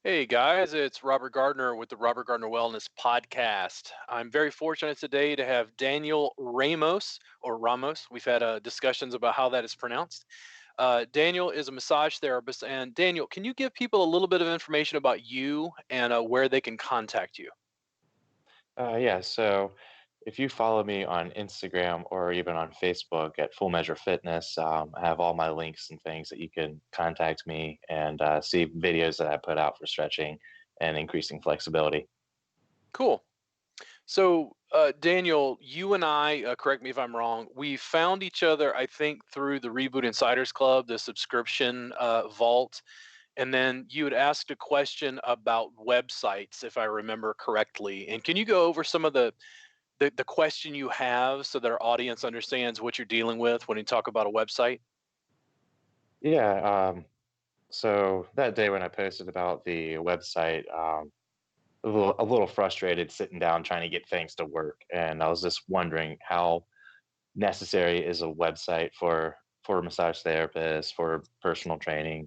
Hey guys, it's Robert Gardner with the Robert Gardner Wellness Podcast. I'm very fortunate today to have Daniel Ramos or Ramos. We've had discussions about how that is pronounced. Daniel is a massage therapist. And Daniel, can you give people a little bit of information about you and where they can contact you? Yeah, so if you follow me on Instagram or even on Facebook at Full Measure Fitness, I have all my links and things that you can contact me and see videos that I put out for stretching and increasing flexibility. Cool. So, Daniel, you and I, correct me if I'm wrong, we found each other, I think, through the Reboot Insiders Club, the subscription vault. And then you had asked a question about websites, if I remember correctly. And can you go over some of the question you have so that our audience understands what you're dealing with when you talk about a website? Yeah, so that day when I posted about the website, a little frustrated sitting down trying to get things to work, and I was just wondering how necessary is a website for massage therapists for personal training.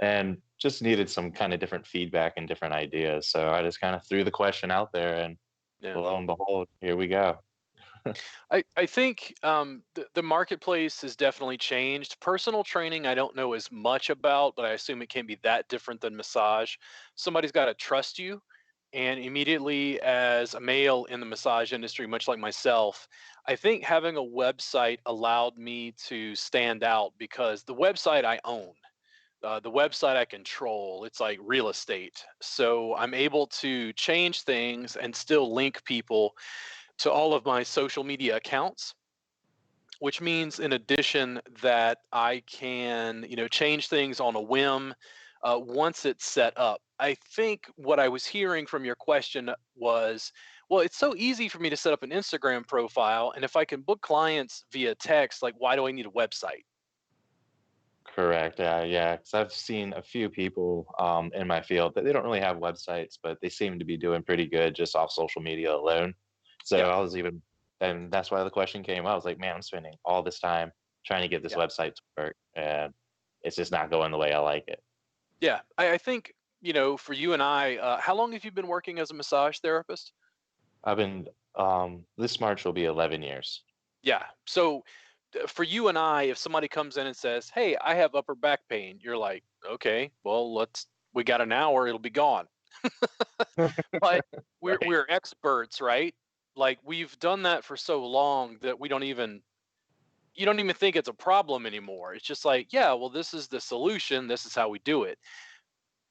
And just needed some kind of different feedback and different ideas. So I just kind of threw the question out there, and Yeah. lo and behold, here we go. I think the marketplace has definitely changed. Personal training, I don't know as much about, but I assume it can be that different than massage. Somebody's got to trust you. And immediately, as a male in the massage industry, much like myself, I think having a website allowed me to stand out because the website I own, the website I control, it's like real estate. So I'm able to change things and still link people to all of my social media accounts, which means in addition that I can, change things on a whim once it's set up. I think what I was hearing from your question was, well, it's so easy for me to set up an Instagram profile, and if I can book clients via text, like why do I need a website? Correct. Yeah. Because I've seen a few people in my field that they don't really have websites, but they seem to be doing pretty good just off social media alone. So Yeah, I was even, and that's why the question came. I was like, man, I'm spending all this time trying to get this yeah, website to work, and it's just not going the way I like it. yeah. I think for you and I, how long have you been working as a massage therapist? I've been, this March will be 11 years. Yeah. So for you and I, if somebody comes in and says, "Hey, I have upper back pain," you're like, "Okay, well, we got an hour, it'll be gone." But Right. we're experts, right? Like we've done that for so long that we don't even you don't even think it's a problem anymore. It's just like, yeah, well, this is the solution. This is how we do it.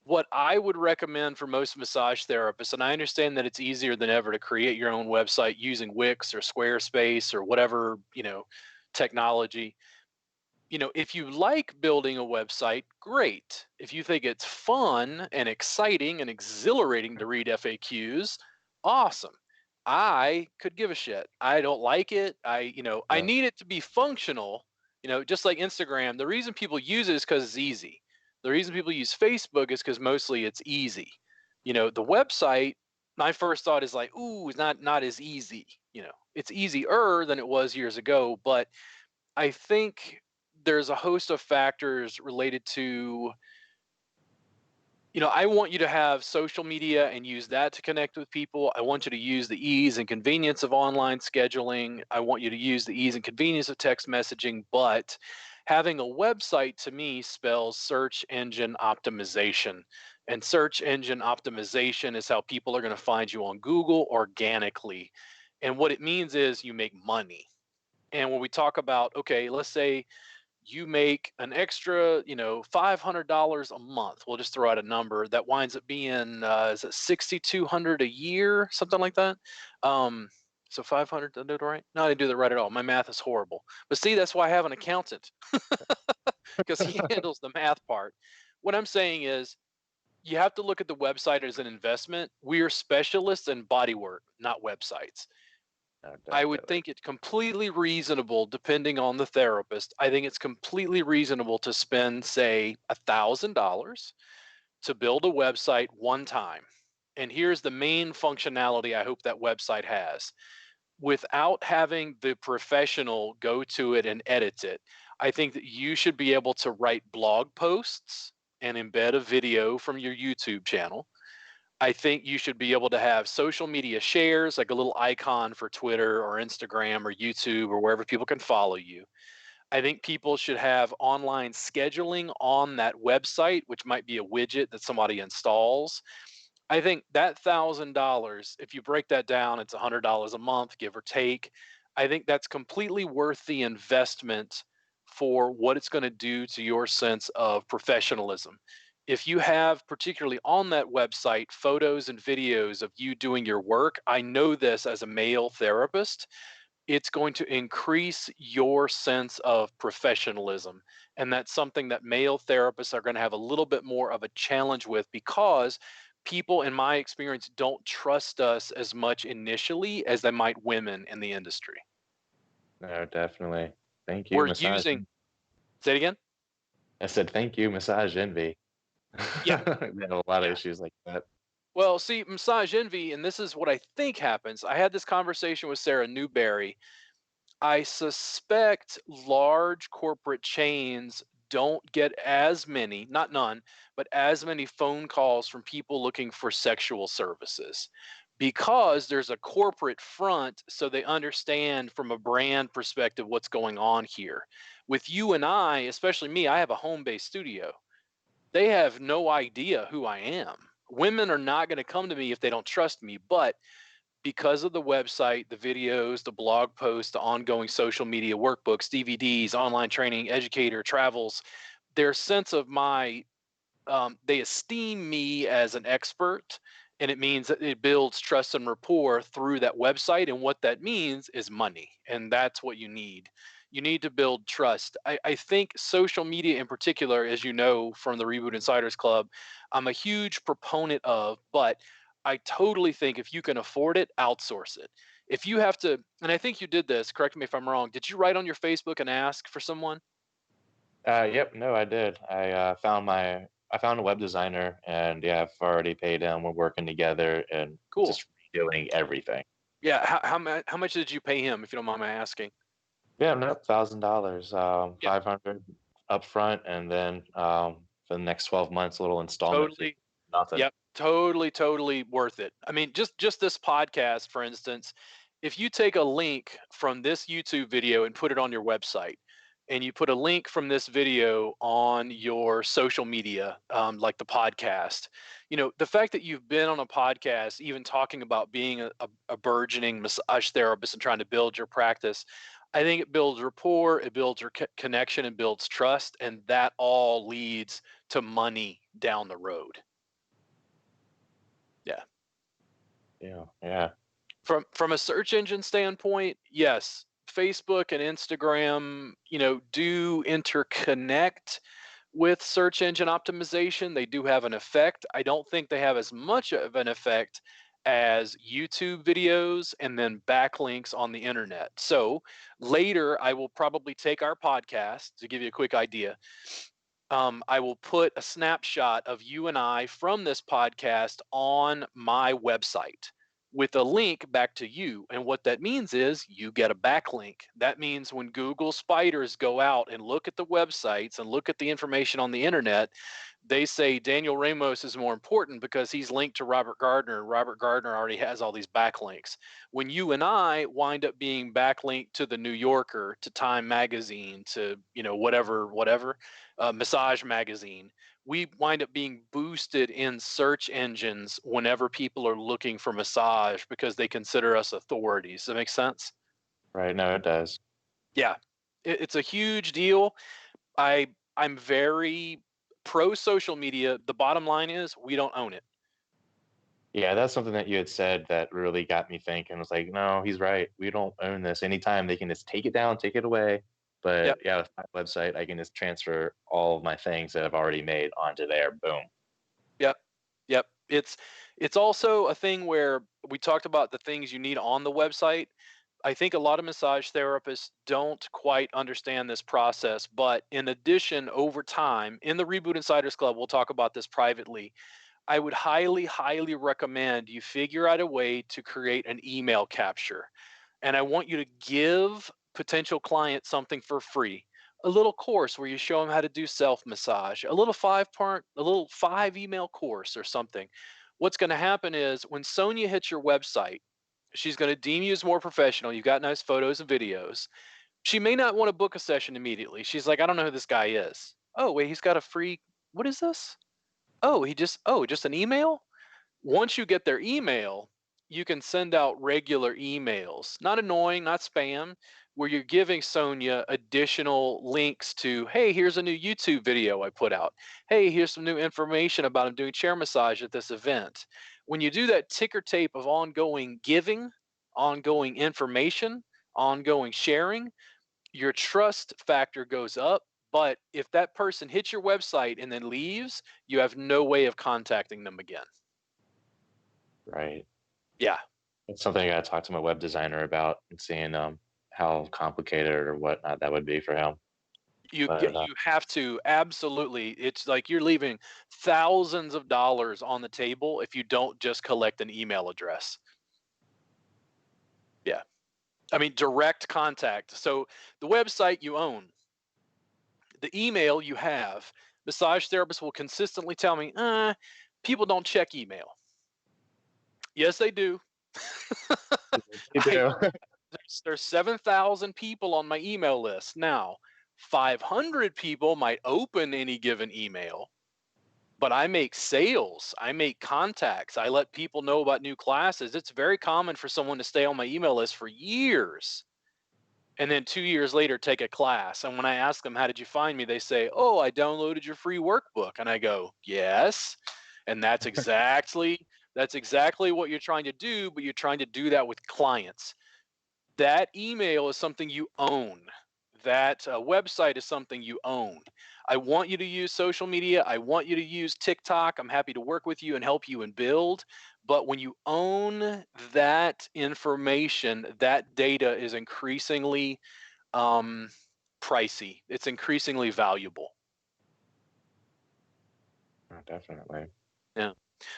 What I would recommend for most massage therapists, and I understand that it's easier than ever to create your own website using Wix or Squarespace or whatever, technology. If you like building a website, great. If you think it's fun and exciting and exhilarating to read FAQs, awesome. I could give a shit. I don't like it. I Yeah. need it to be functional, just like Instagram. The reason people use it is because it's easy. The reason people use Facebook is because mostly it's easy. The website, my first thought is like, ooh, it's not as easy. It's easier than it was years ago, but I think there's a host of factors related to, I want you to have social media and use that to connect with people. I want you to use the ease and convenience of online scheduling. I want you to use the ease and convenience of text messaging. But having a website to me spells search engine optimization. And search engine optimization is how people are going to find you on Google organically. And what it means is you make money. And when we talk about, okay, let's say you make an extra, $500 a month. We'll just throw out a number that winds up being, is it 6,200 a year, something like that. So 500, did I do it right? No, I didn't do that right at all. My math is horrible. But see, that's why I have an accountant because he handles the math part. What I'm saying is, you have to look at the website as an investment. We are specialists in body work, not websites. No, I would definitely. think it completely reasonable, depending on the therapist. I think it's completely reasonable to spend, say, $1,000 to build a website one time. And here's the main functionality I hope that website has. Without having the professional go to it and edit it, I think that you should be able to write blog posts and embed a video from your YouTube channel. I think you should be able to have social media shares, like a little icon for Twitter or Instagram or YouTube or wherever people can follow you. I think people should have online scheduling on that website, which might be a widget that somebody installs. I think that $1,000, if you break that down, it's $100 a month, give or take. I think that's completely worth the investment for what it's going to do to your sense of professionalism. If you have, particularly on that website, photos and videos of you doing your work, I know this as a male therapist, it's going to increase your sense of professionalism. And that's something that male therapists are going to have a little bit more of a challenge with because people, in my experience, don't trust us as much initially as they might women in the industry. No, definitely. Thank you, We're massage. using, say it again? I said thank you, massage envy. Yeah. We have a lot of Yeah. issues like that. Well, see, massage envy, and this is what I think happens. I had this conversation with Sarah Newberry. I suspect large corporate chains don't get as many, not none, but as many phone calls from people looking for sexual services because there's a corporate front, so they understand from a brand perspective what's going on here. With you and I, especially me, I have a home based studio. They have no idea who I am. Women are not going to come to me if they don't trust me, but because of the website, the videos, the blog posts, the ongoing social media workbooks, DVDs, online training, educator, travels, their sense of they esteem me as an expert. And it means that it builds trust and rapport through that website. And what that means is money. And that's what you need. You need to build trust. I think social media in particular, as you know from the Reboot Insiders Club, I'm a huge proponent of, but I totally think if you can afford it, outsource it. If you have to, and I think you did this, correct me if I'm wrong. Did you write on your Facebook and ask for someone? Yep, no, I did. I found a web designer, and yeah, I've already paid him. We're working together and Cool. just redoing everything. Yeah. How much did you pay him, if you don't mind my asking? Yeah, no, $1,000, Yeah. 500 upfront, and then for the next 12 months, a little installment fee. Totally. Nothing. Yep. Totally worth it. I mean, just this podcast, for instance, if you take a link from this YouTube video and put it on your website, and you put a link from this video on your social media, like the podcast, the fact that you've been on a podcast, even talking about being a burgeoning massage therapist and trying to build your practice, I think it builds rapport, it builds your connection, and builds trust, and that all leads to money down the road. Yeah. Yeah, yeah. From a search engine standpoint, yes, Facebook and Instagram, do interconnect with search engine optimization. They do have an effect. I don't think they have as much of an effect as YouTube videos and then backlinks on the internet. So later, I will probably take our podcast to give you a quick idea. I will put a snapshot of you and I from this podcast on my website with a link back to you. And what that means is you get a backlink. That means when Google spiders go out and look at the websites and look at the information on the internet, they say Daniel Ramos is more important because he's linked to Robert Gardner. Robert Gardner already has all these backlinks. When you and I wind up being backlinked to the New Yorker, to Time Magazine, to whatever, Massage Magazine, we wind up being boosted in search engines whenever people are looking for massage because they consider us authorities. Does that make sense? Right. No, it does. Yeah, it's a huge deal. I'm very pro social media. The bottom line is we don't own it. Yeah, that's something that you had said that really got me thinking. I was like, no, he's right. We don't own this. Anytime they can just take it down, take it away. Yep, But yeah, with my website, I can just transfer all of my things that I've already made onto there. Boom. yep, yep. It's also a thing where we talked about the things you need on the website. I think a lot of massage therapists don't quite understand this process, but in addition, over time, in the Reboot Insiders Club, we'll talk about this privately. I would highly recommend you figure out a way to create an email capture. And I want you to give potential clients something for free. a little course where you show them how to do self massage, a little 5 email course or something. What's going to happen is when Sonia hits your website, she's going to deem you as more professional. You've got nice photos and videos. She may not want to book a session immediately. She's like, I don't know who this guy is. Oh, wait, he's got a free, what is this? Just an email? Once you get their email, you can send out regular emails, not annoying, not spam, where you're giving Sonia additional links to, hey, here's a new YouTube video I put out. Hey, here's some new information about I'm doing chair massage at this event. When you do that ticker tape of ongoing giving, ongoing information, ongoing sharing, your trust factor goes up. But if that person hits your website and then leaves, you have no way of contacting them again. Right. Yeah. It's something I got to talk to my web designer about and seeing how complicated or whatnot that would be for him. But You have to absolutely. It's like you're leaving thousands of dollars on the table if you don't just collect an email address. Yeah. I mean, direct contact. So the website you own, the email you have, massage therapists will consistently tell me, people don't check email. Yes, they do. you I do. there's 7,000 people on my email list now. 500 people might open any given email, but I make sales. I make contacts. I let people know about new classes. It's very common for someone to stay on my email list for years and then 2 years later take a class. And when I ask them, how did you find me? They say, oh, I downloaded your free workbook. And I go, yes. And that's exactly what you're trying to do, but you're trying to do that with clients. That email is something you own. That website is something you own. I want you to use social media. I want you to use TikTok. I'm happy to work with you and help you and build. But when you own that information, that data is increasingly um, pricey. It's increasingly valuable. Oh, definitely. Yeah.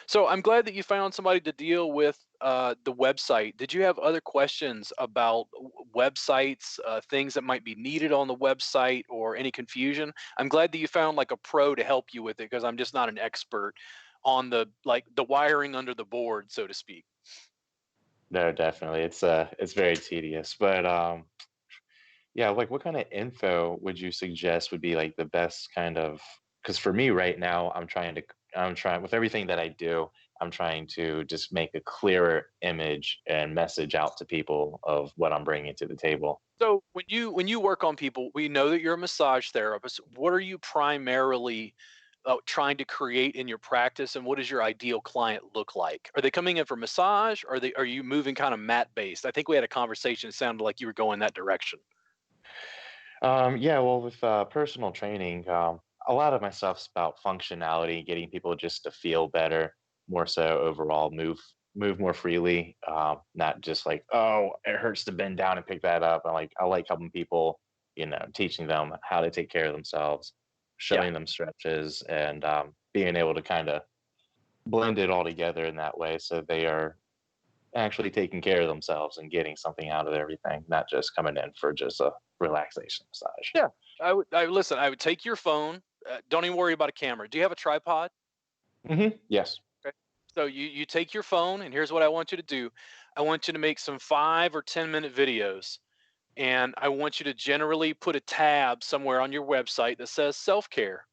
So I'm glad that you found somebody to deal with the website. Did you have other questions about websites, things that might be needed on the website, or any confusion? I'm glad that you found like a pro to help you with it because I'm just not an expert on the wiring under the board, so to speak. No, definitely. It's very tedious. But yeah, like what kind of info would you suggest would be like the best kind of, because for me right now, I'm trying with everything that I do, I'm trying to just make a clearer image and message out to people of what I'm bringing to the table. So when you work on people, we know that you're a massage therapist. What are you primarily trying to create in your practice, and what does your ideal client look like? Are they coming in for massage, or are you moving kind of mat based? I think we had a conversation. It sounded like you were going that direction. Yeah, well, with personal training, a lot of my stuff's about functionality, getting people just to feel better, more so overall, move more freely, not just like, oh, it hurts to bend down and pick that up. I like helping people, teaching them how to take care of themselves, Yeah. showing them stretches, and being able to kind of blend it all together in that way, so they are actually taking care of themselves and getting something out of everything, not just coming in for just a relaxation massage. Yeah. I listen. I would take your phone. Don't even worry about a camera. Do you have a tripod? Yes. Okay. So you take your phone, and here's what I want you to do. I want you to make some 5 or 10 minute videos, and I want you to generally put a tab somewhere on your website that says self care,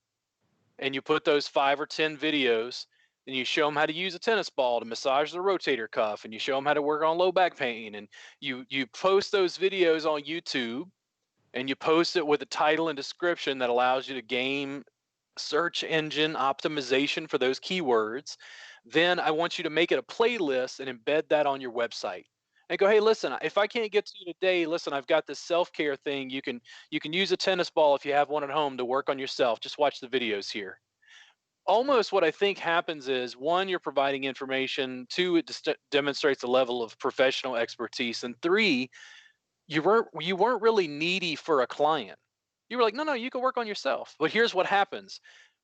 and you put those 5 or 10 videos, and you show them how to use a tennis ball to massage the rotator cuff, and you show them how to work on low back pain, and you post those videos on YouTube, and you post it with a title and description that allows you to gain search engine optimization for those keywords. Then I want you to make it a playlist and embed that on your website. And go, hey, listen, if I can't get to you today, listen, I've got this self-care thing. You can use a tennis ball if you have one at home to work on yourself. Just watch the videos here. Almost what I think happens is, one, you're providing information. Two, it demonstrates a level of professional expertise. And three, you weren't really needy for a client. You were like, no, no, you can work on yourself. But here's what happens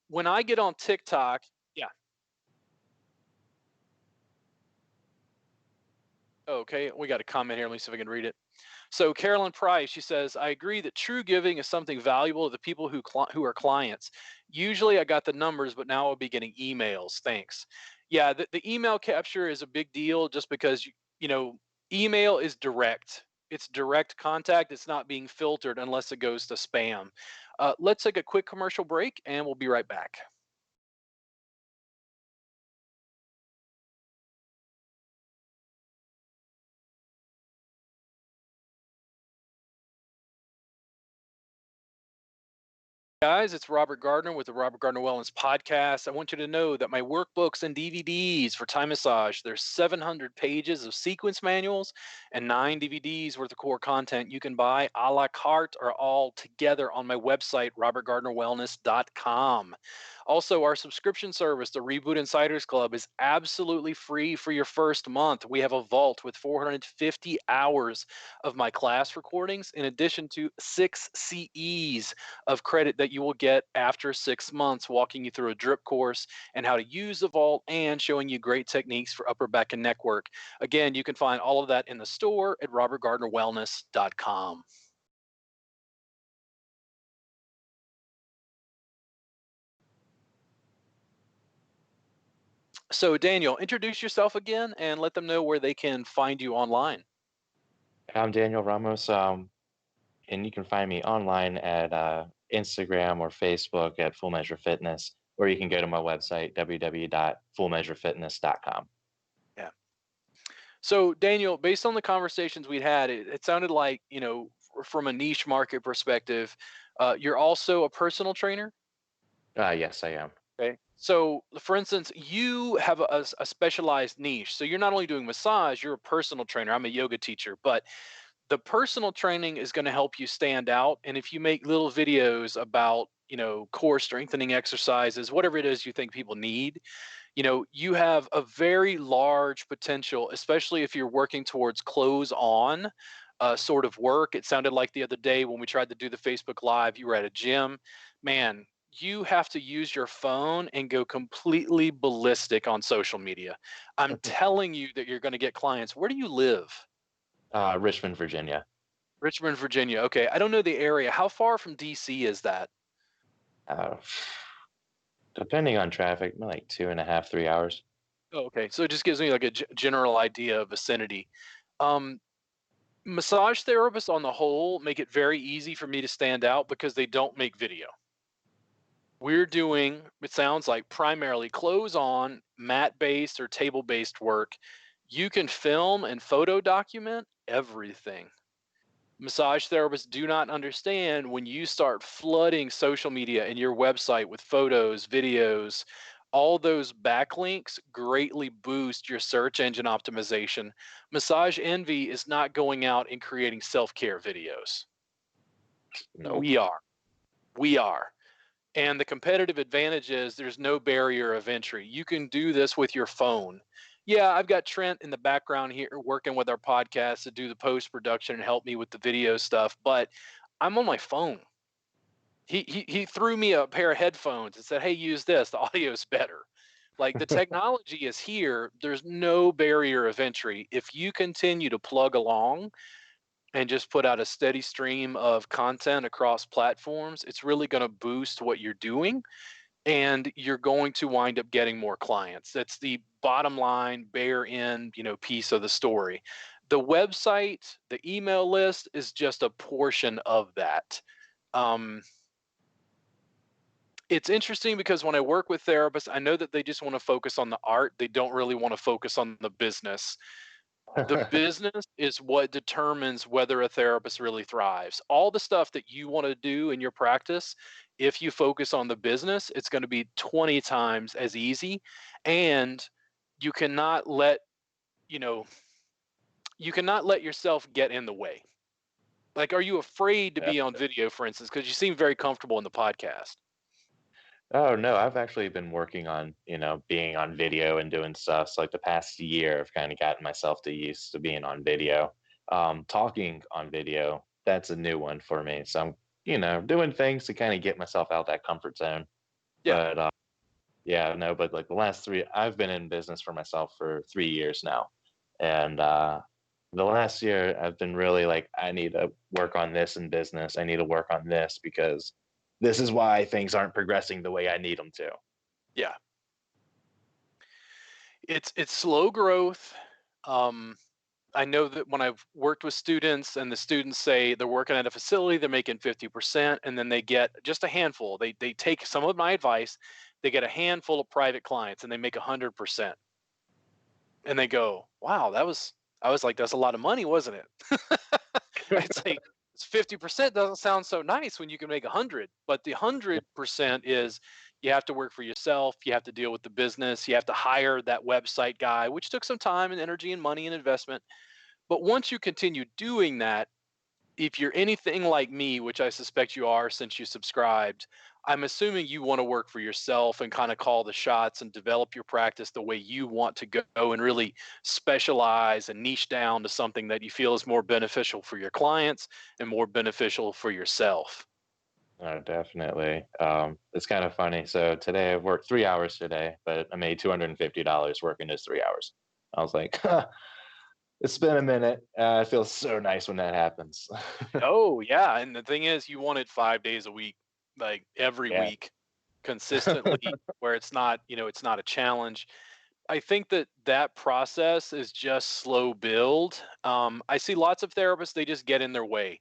when I get on TikTok. Yeah. Okay. We got a comment here. Let me see if I can read it. So Carolyn Price, she says, I agree that true giving is something valuable to the people who are clients. Usually I got the numbers, but now I'll be getting emails. Thanks. Yeah, the email capture is a big deal just because you know, email is direct. It's direct contact. It's not being filtered unless it goes to spam. Let's take a quick commercial break and we'll be right back. Guys, it's Robert Gardner with the Robert Gardner Wellness Podcast. I want you to know that my workbooks and DVDs for Thai massage, there's 700 pages of sequence manuals and 9 DVDs worth of core content you can buy a la carte or all together on my website, robertgardnerwellness.com. Also, our subscription service, the Reboot Insiders Club, is absolutely free for your first month. We have a vault with 450 hours of my class recordings, in addition to 6 CEs of credit that you will get after 6 months, walking you through a drip course and how to use the vault and showing you great techniques for upper back and neck work. Again, you can find all of that in the store at robertgardnerwellness.com. So, Daniel, introduce yourself again and let them know where they can find you online. I'm Daniel Ramos, and you can find me online at Instagram or Facebook at Full Measure Fitness, or you can go to my website, www.fullmeasurefitness.com. Yeah. So, Daniel, based on the conversations we had, it sounded like, from a niche market perspective, you're also a personal trainer. Yes, I am. Okay. So, for instance, you have a specialized niche. So, you're not only doing massage, you're a personal trainer. I'm a yoga teacher, but the personal training is going to help you stand out. And if you make little videos about, core strengthening exercises, whatever it is you think people need, you have a very large potential, especially if you're working towards close on sort of work. It sounded like the other day when we tried to do the Facebook Live, you were at a gym. Man, you have to use your phone and go completely ballistic on social media. I'm telling you that you're going to get clients. Where do you live? Richmond, Virginia. Richmond, Virginia. Okay. I don't know the area. How far from DC is that? Uh, Depending on traffic, like 2.5, 3 hours. Oh, okay. So it just gives me like a general idea of vicinity. Um, Massage therapists on the whole make it very easy for me to stand out because they don't make video. We're doing, it sounds like, primarily close on, mat based or table based work. You can film and photo document everything. Massage therapists do not understand when you start flooding social media and your website with photos, videos, all those backlinks greatly boost your search engine optimization. Massage Envy is not going out and creating self care videos. Nope. We are. We are. And the competitive advantage is there's no barrier of entry. You can do this with your phone. Yeah, I've got Trent in the background here working with our podcast to do the post production and help me with the video stuff, but I'm on my phone. He threw me a pair of headphones and said, "Hey, use this. The audio's better." Like the technology is here. There's no barrier of entry. If you continue to plug along and just put out a steady stream of content across platforms, it's really going to boost what you're doing and you're going to wind up getting more clients. That's the bottom line, bare end, piece of the story. The website, the email list is just a portion of that. Um, it's interesting because when I work with therapists, I know that they just want to focus on the art. They don't really want to focus on the business. The business is what determines whether a therapist really thrives. All the stuff that you want to do in your practice, if you focus on the business, it's going to be 20 times as easy. And you cannot let, you know, you cannot let yourself get in the way. Like, are you afraid to Yeah. be on video, for instance? Because you seem very comfortable in the podcast. Oh no, I've actually been working on, being on video and doing stuff. So like the past year, I've kind of gotten myself to used to being on video. Talking on video, that's a new one for me. So I'm, doing things to kind of get myself out that comfort zone. Yeah. But yeah, no, but like the last three, I've been in business for myself for 3 years now. And the last year I've been really like, I need to work on this in business. I need to work on this because this is why things aren't progressing the way I need them to. Yeah. It's slow growth. Um, I know that when I've worked with students and the students say they're working at a facility, they're making 50%, and then they get just a handful. They take some of my advice, they get a handful of private clients and they make 100%. And they go, wow, I was like, that's a lot of money, wasn't it? It's like it's 50% doesn't sound so nice when you can make 100, but the 100% is you have to work for yourself, you have to deal with the business, you have to hire that website guy, which took some time and energy and money and investment. But once you continue doing that, if you're anything like me, which I suspect you are since you subscribed, I'm assuming you want to work for yourself and kind of call the shots and develop your practice the way you want to go and really specialize and niche down to something that you feel is more beneficial for your clients and more beneficial for yourself. Definitely. It's kind of funny. So today I've worked 3 hours today, but I made $250 working those 3 hours. I was like, it's been a minute. It feels so nice when that happens. Oh, yeah. And the thing is, you want it 5 days a week, like every Yeah. week, consistently, where it's not, it's not a challenge. I think that that process is just slow build. I see lots of therapists; they just get in their way.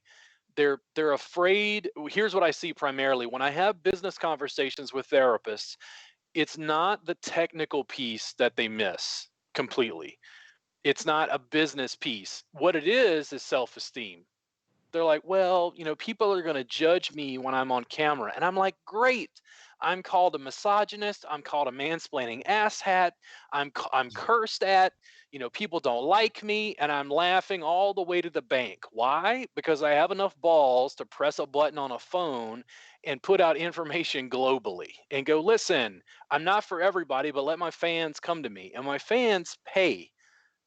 They're afraid. Here's what I see primarily when I have business conversations with therapists. It's not the technical piece that they miss completely. It's not a business piece. What it is self-esteem. They're like, well, people are going to judge me when I'm on camera. And I'm like, great. I'm called a misogynist. I'm called a mansplaining asshat. I'm cursed at. People don't like me. And I'm laughing all the way to the bank. Why? Because I have enough balls to press a button on a phone and put out information globally and go, listen, I'm not for everybody, but let my fans come to me. And my fans pay.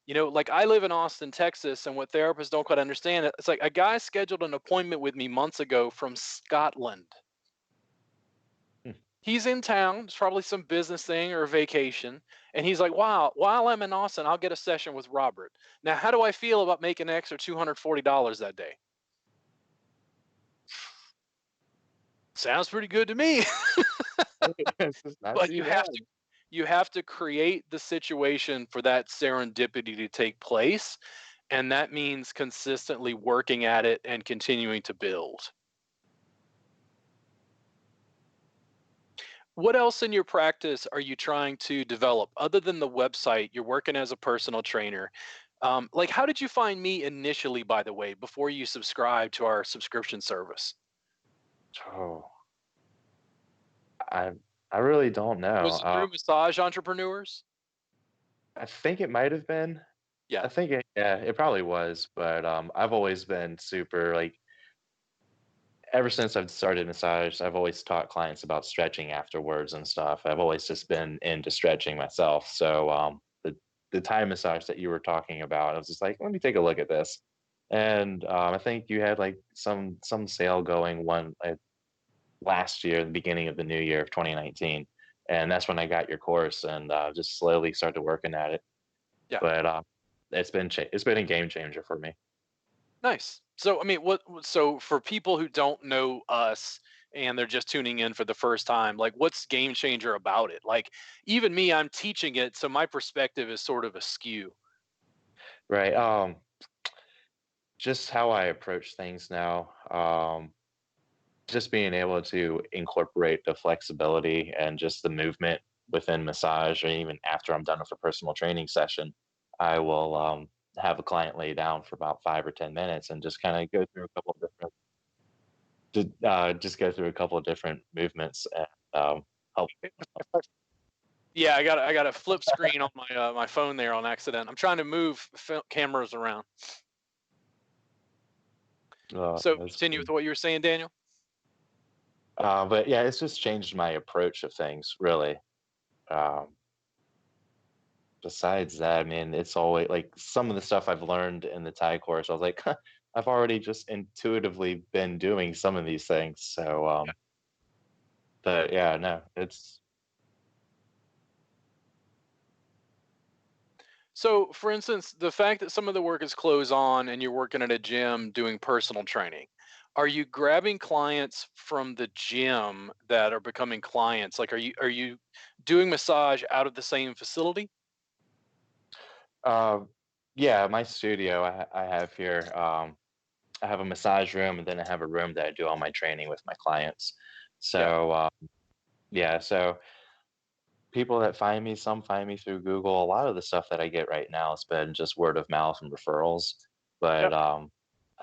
Like I live in Austin, Texas, and what therapists don't quite understand, it's like a guy scheduled an appointment with me months ago from Scotland. He's in town, it's probably some business thing or a vacation, and he's like, "Wow, while I'm in Austin, I'll get a session with Robert." Now, how do I feel about making an extra $240 that day? Sounds pretty good to me. It's not But too bad. you have to create the situation for that serendipity to take place, and that means consistently working at it and continuing to build. What else in your practice are you trying to develop other than the website? You're working as a personal trainer. Like, how did you find me initially, by the way, before you subscribed to our subscription service? Oh, I I really don't know. Was it through Massage Entrepreneurs? I think it might have been. Yeah, Yeah, it probably was, but I've always been super like ever since I've started massage, I've always taught clients about stretching afterwards and stuff. I've always just been into stretching myself. So the Thai massage that you were talking about, I was just like, let me take a look at this. And I think you had like some sale going one last year, the beginning of the new year of 2019, and that's when I got your course and just slowly started working at it. yeah. But it's been a game changer for me. Nice. So, I mean, so for people who don't know us and they're just tuning in for the first time, like what's game changer about it? Like even me, I'm teaching it, so my perspective is sort of askew. Right. Just how I approach things now. Just being able to incorporate the flexibility and just the movement within massage, or even after I'm done with a personal training session, I will have a client lay down for about 5 or 10 minutes and just kind of go through a couple of different, just go through a couple of different movements and help. Yeah, I got a flip screen on my phone there on accident. I'm trying to move cameras around. So That's continue funny. with what you were saying, Daniel. But yeah, it's just changed my approach of things, really. Um, Besides that, I mean, it's always like some of the stuff I've learned in the Thai course. I was like, huh, I've already just intuitively been doing some of these things. So, but yeah, no, it's So, for instance, the fact that some of the work is clothes on and you're working at a gym doing personal training, are you grabbing clients from the gym that are becoming clients? Like, are you doing massage out of the same facility? Um, yeah, my studio I have here. I have a massage room, and then I have a room that I do all my training with my clients. Yeah. So yeah, so people that find me, some find me through Google. A lot of the stuff that I get right now has been just word of mouth and referrals. But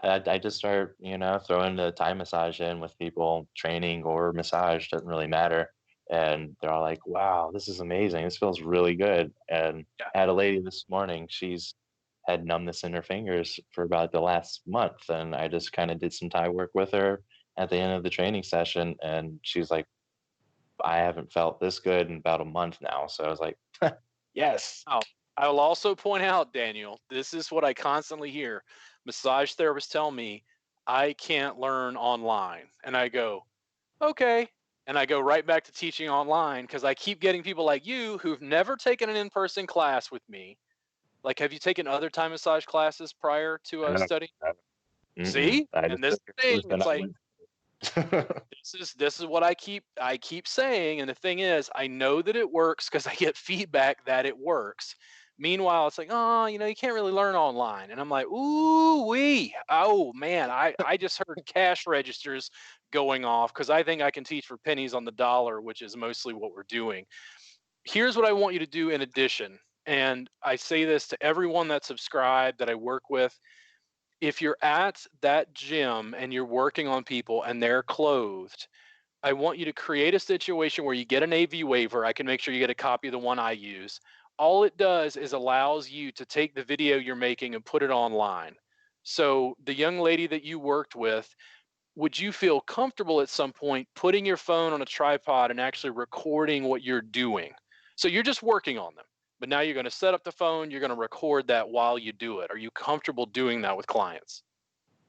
Yep. I just start, throwing the Thai massage in with people, training or massage, doesn't really matter. And they're all like, wow, this is amazing. This feels really good. And Yeah. I had a lady this morning, she's had numbness in her fingers for about the last month. And I just kind of did some Thai work with her at the end of the training session. And she's like, I haven't felt this good in about a month now. So I was like, yes. Now, I will also point out, Daniel, this is what I constantly hear. Massage therapists tell me I can't learn online. And I go, okay. And I go right back to teaching online because I keep getting people like you who've never taken an in person class with me. Like, have you taken other Thai massage classes prior to I don't studying? know. Mm-mm. See? I And just this took the thing, course and it's I like, went. this is what I keep saying, and the thing is, I know that it works because I get feedback that it works. Meanwhile, it's like, oh, you can't really learn online, and I'm like, ooh wee, oh man, I just heard cash registers going off because I think I can teach for pennies on the dollar, which is mostly what we're doing. Here's what I want you to do in addition, and I say this to everyone that's subscribed that I work with. If you're at that gym and you're working on people and they're clothed, I want you to create a situation where you get an AV waiver. I can make sure you get a copy of the one I use. All it does is allows you to take the video you're making and put it online. So the young lady that you worked with, would you feel comfortable at some point putting your phone on a tripod and actually recording what you're doing? So you're just working on them, but now you're going to set up the phone, you're going to record that while you do it. Are you comfortable doing that with clients?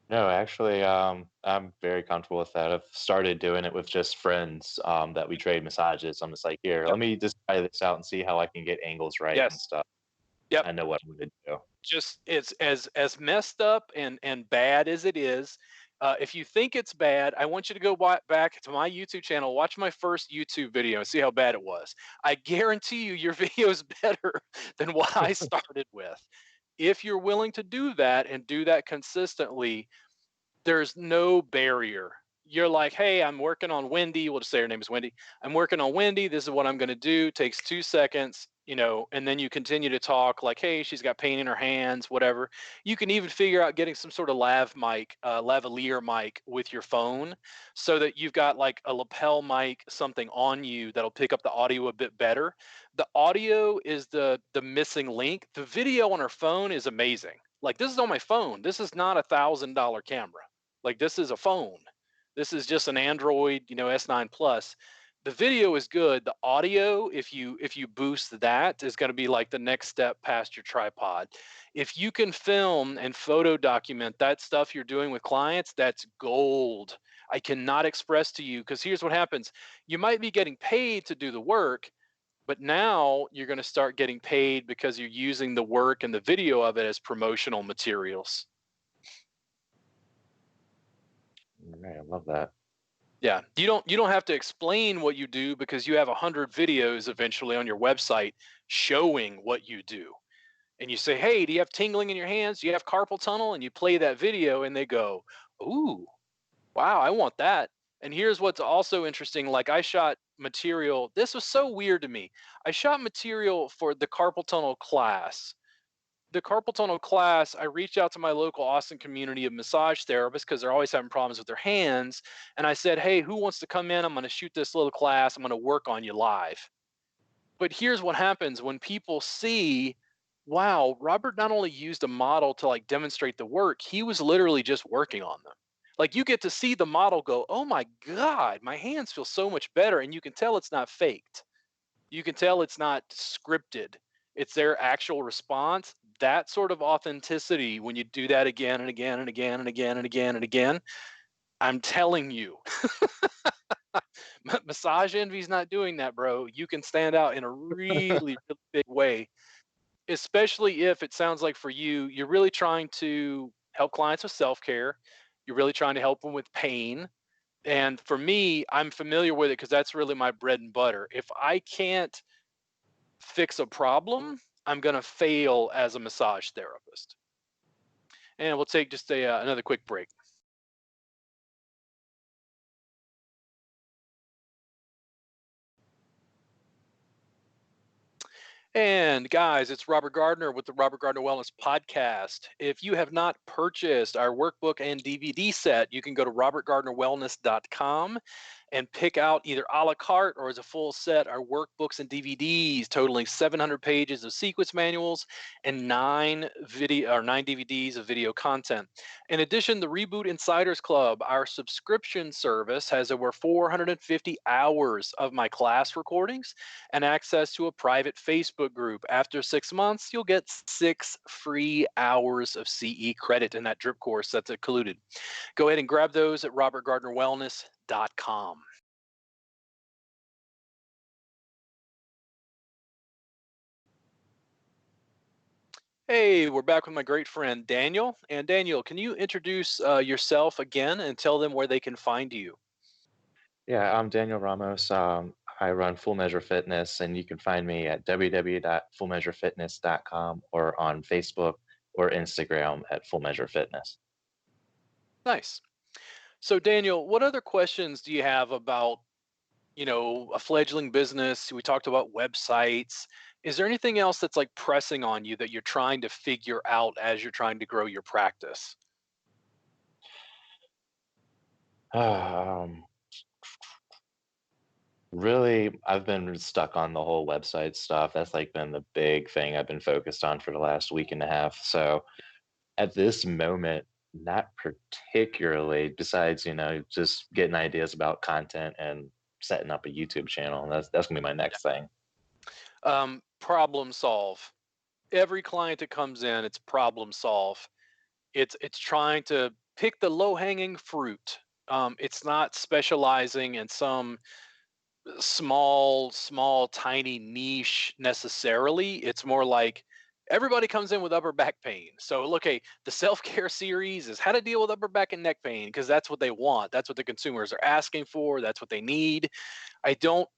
No, actually, I'm very comfortable with that. I've started doing it with just friends that we trade massages. I'm just like, here, Yep. let me just try this out and see how I can get angles right and Yes. stuff. Yep. I know what I'm going to do. Just it's as messed up and bad as it is. If you think it's bad, I want you to go back to my YouTube channel, watch my first YouTube video, and see how bad it was. I guarantee you, your video is better than what I started with. If you're willing to do that and do that consistently, there's no barrier. You're like, hey, I'm working on Wendy. We'll just say her name is Wendy. I'm working on Wendy. This is what I'm going to do. Takes 2 seconds, and then you continue to talk like, hey, she's got pain in her hands, whatever. You can even figure out getting some sort of lavalier mic with your phone so that you've got like a lapel mic, something on you that'll pick up the audio a bit better. The audio is the missing link. The video on her phone is amazing. Like this is on my phone. This is not $1,000 camera. Like this is a phone. This is just an Android, S9 Plus. The video is good. The audio, if you boost that, is going to be like the next step past your tripod. If you can film and photo document that stuff you're doing with clients, that's gold. I cannot express to you because here's what happens. You might be getting paid to do the work, but now you're going to start getting paid because you're using the work and the video of it as promotional materials. All right, I love that. Yeah, you don't have to explain what you do because you have 100 videos eventually on your website showing what you do. And you say, "Hey, do you have tingling in your hands? Do you have carpal tunnel?" And you play that video and they go, "Ooh, wow, I want that." And here's what's also interesting, like I shot material. This was so weird to me. I shot material for the carpal tunnel class. The carpal tunnel class, I reached out to my local Austin community of massage therapists because they're always having problems with their hands. And I said, hey, who wants to come in? I'm going to shoot this little class. I'm going to work on you live. But here's what happens when people see, wow, Robert not only used a model to like demonstrate the work, he was literally just working on them. Like you get to see the model go, oh my God, my hands feel so much better. And you can tell it's not faked. You can tell it's not scripted. It's their actual response. That sort of authenticity, when you do that again and again and again and again and again and again, I'm telling you, Massage Envy's not doing that, bro. You can stand out in a really, really big way. especially if it sounds like for you, you're really trying to help clients with self care. You're really trying to help them with pain. And for me, I'm familiar with it because that's really my bread and butter. If I can't fix a problem, I'm going to fail as a massage therapist. And we'll take just another quick break. And guys, it's Robert Gardner with the Robert Gardner Wellness Podcast. If you have not purchased our workbook and DVD set, you can go to robertgardnerwellness.com and pick out either a la carte or as a full set our workbooks and DVDs totaling 700 pages of sequence manuals and nine DVDs of video content. In addition, the Reboot Insiders Club, our subscription service, has over 450 hours of my class recordings and access to a private Facebook group. After 6 months, you'll get 6 free hours of CE credit in that drip course that's included. Go ahead and grab those at robertgardnerwellness.com. Hey, we're back with my great friend Daniel. And Daniel, can you introduce yourself again and tell them where they can find you? Yeah, I'm Daniel Ramos. I run Full Measure Fitness, and you can find me at www.fullmeasurefitness.com or on Facebook or Instagram at Full Measure Fitness. Nice. So, Daniel, what other questions do you have about, a fledgling business? We talked about websites. Is there anything else that's like pressing on you that you're trying to figure out as you're trying to grow your practice? Um, Really, I've been stuck on the whole website stuff. That's like been the big thing I've been focused on for the last week and a half. So at this moment, not particularly, besides, just getting ideas about content and setting up a YouTube channel. That's gonna be my next thing. Problem solve. Every client that comes in, it's problem solve. It's trying to pick the low hanging fruit. It's not specializing in some small, tiny niche necessarily. It's more like everybody comes in with upper back pain. So look, hey, the self-care series is how to deal with upper back and neck pain because that's what they want. That's what the consumers are asking for. That's what they need. I don't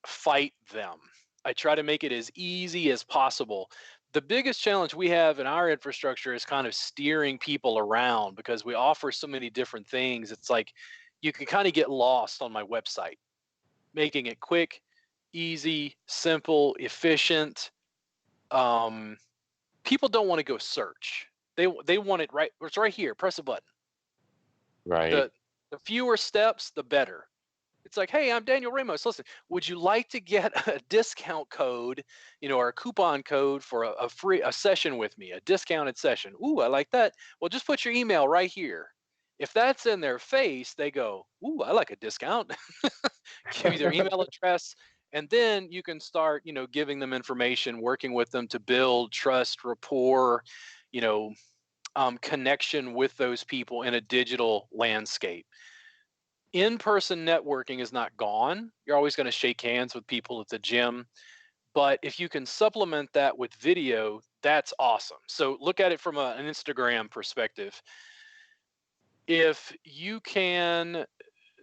fight them. I try to make it as easy as possible. The biggest challenge we have in our infrastructure is kind of steering people around because we offer so many different things. It's like you can kind of get lost on my website, making it quick, easy, simple, efficient. Um, People don't want to go search. They want it right. It's right here. Press a button. Right. The the fewer steps, the better. It's like, hey, I'm Daniel Ramos. Listen, would you like to get a discount code, or a coupon code for a session with me, a discounted session? Ooh, I like that. Well, just put your email right here. If that's in their face, they go, ooh, I like a discount. Give you their email address, and then you can start, giving them information, working with them to build trust, rapport, you know, connection with those people in a digital landscape. In-person networking is not gone. You're always going to shake hands with people at the gym, but if you can supplement that with video, that's awesome. So look at it from an Instagram perspective. If you can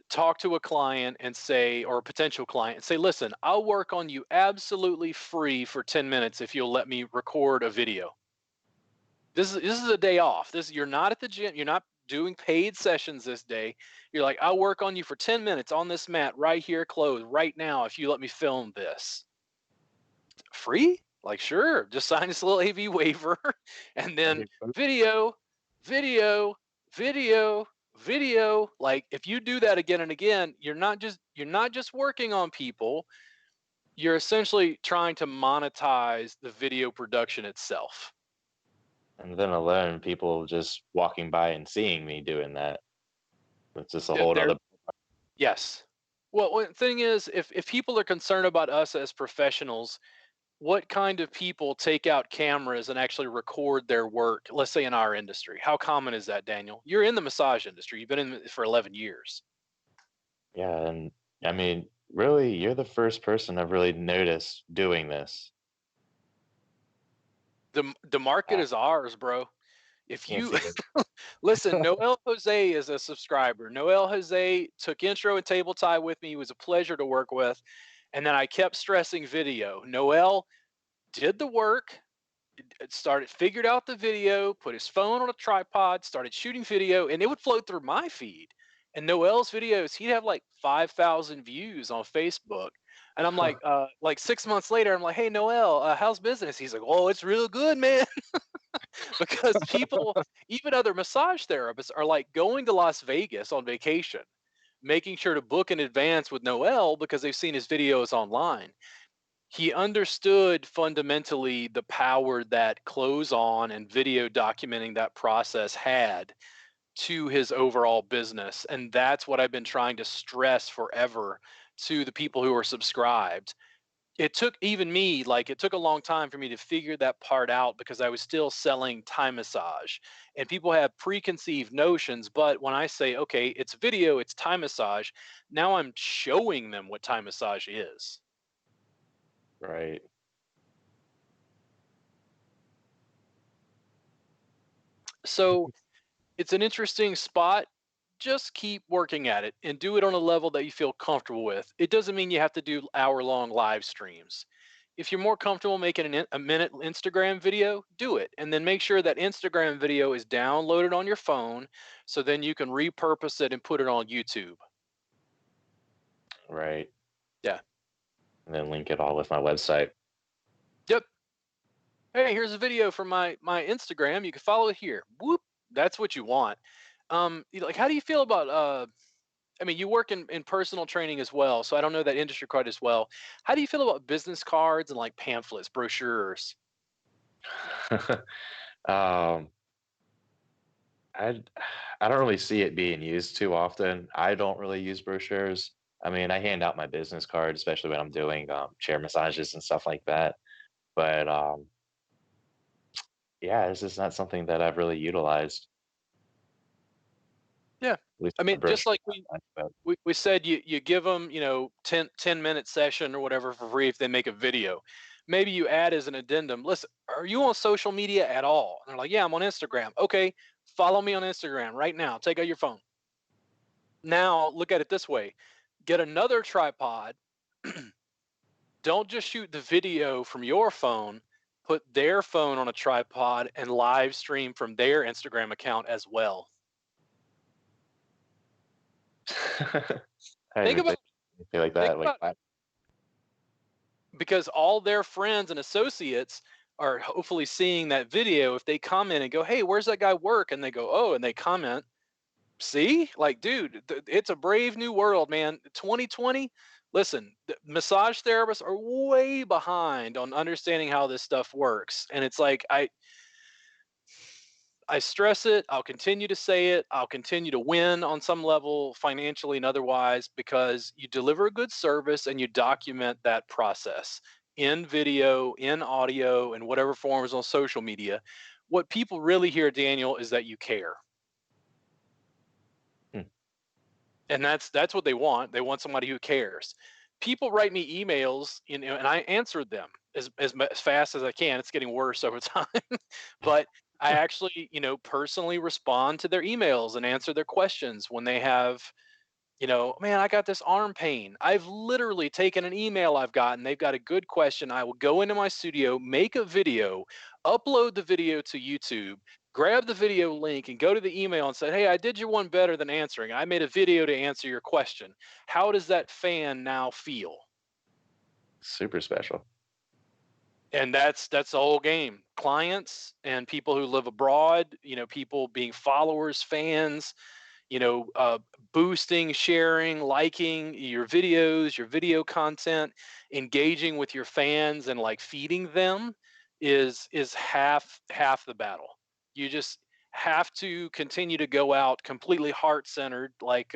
talk to a client and say, or a potential client and say, listen, I'll work on you absolutely free for 10 minutes if you'll let me record a video. This is a day off. You're not at the gym, you're not doing paid sessions this day. You're like, I'll work on you for 10 minutes on this mat right here, clothed right now, if you let me film this. Free? Like, sure, just sign this little AV waiver and then video, video, video, video. Like if you do that again and again, you're not just working on people, you're essentially trying to monetize the video production itself. And then alone, people just walking by and seeing me doing that. It's just a There, whole there other. yes. Well, the thing is, if people are concerned about us as professionals, what kind of people take out cameras and actually record their work? Let's say in our industry, how common is that, Daniel? You're in the massage industry. You've been in it for 11 years. Yeah, and I mean, really, you're the first person I've really noticed doing this. The market Uh, is ours, bro. If can't you see it. listen, Noel Jose is a subscriber. Noel Jose took intro and table tie with me. He was a pleasure to work with. And then I kept stressing video. Noel did the work, figured out the video, put his phone on a tripod, started shooting video, and it would float through my feed. And Noel's videos, he'd have like 5,000 views on Facebook. And I'm like 6 months later, I'm like, hey, Noel, how's business? He's like, oh, it's real good, man. Because people, even other massage therapists, are like going to Las Vegas on vacation, making sure to book in advance with Noel because they've seen his videos online. He understood fundamentally the power that close on and video documenting that process had to his overall business. And that's what I've been trying to stress forever to the people who are subscribed. It took even me, like, it took a long time for me to figure that part out because I was still selling Thai massage. And people have preconceived notions. But when I say, okay, it's video, it's Thai massage, now I'm showing them what Thai massage is. Right. So it's an interesting spot. Just keep working at it and do it on a level that you feel comfortable with. It doesn't mean you have to do hour-long live streams. If you're more comfortable making a minute Instagram video, do it. And then make sure that Instagram video is downloaded on your phone so then you can repurpose it and put it on YouTube. Right. Yeah. And then link it all with my website. Yep. Hey, here's a video from my Instagram. You can follow it here. Whoop. That's what you want. Like, how do you feel about I mean, you work in personal training as well, so I don't know that industry quite as well. How do you feel about business cards and like pamphlets, brochures? um, I I don't really see it being used too often. I don't really use brochures. I mean, I hand out my business card, especially when I'm doing chair massages and stuff like that. But yeah, it's just not something that I've really utilized. Yeah. At least I mean, the just brochure. like we said, you give them, 10-minute session or whatever for free if they make a video. Maybe you add as an addendum, listen, are you on social media at all? And they're like, yeah, I'm on Instagram. Okay, follow me on Instagram right now. Take out your phone. Now look at it this way. Get another tripod. Don't just shoot the video from your phone, put their phone on a tripod and live stream from their Instagram account as well. I Think didn't even about think anything like think that. Like, about because all their friends and associates are hopefully seeing that video. If they comment and go, hey, where's that guy work? And they go, oh, and they comment, see, like, dude, it's a brave new world, man. 2020, listen, massage therapists are way behind on understanding how this stuff works. And it's like, I stress it. I'll continue to say it. I'll continue to win on some level, financially and otherwise, because you deliver a good service and you document that process in video, in audio, in whatever forms on social media. What people really hear, Daniel, is that you care. hmm, And that's what they want. They want somebody who cares. People write me emails, and I answer them as fast as I can. It's getting worse over time, but I actually, personally respond to their emails and answer their questions when they have, man, I got this arm pain. I've literally taken an email I've gotten. They've got a good question. I will go into my studio, make a video, upload the video to YouTube, grab the video link, and go to the email and say, hey, I did your one better than answering. I made a video to answer your question. How does that fan now feel? super special. And that's the whole game. Clients and people who live abroad, people being followers, fans, you know, uh, boosting, sharing, liking your videos, your video content, engaging with your fans, and like feeding them is half the battle. You just have to continue to go out completely heart centered, like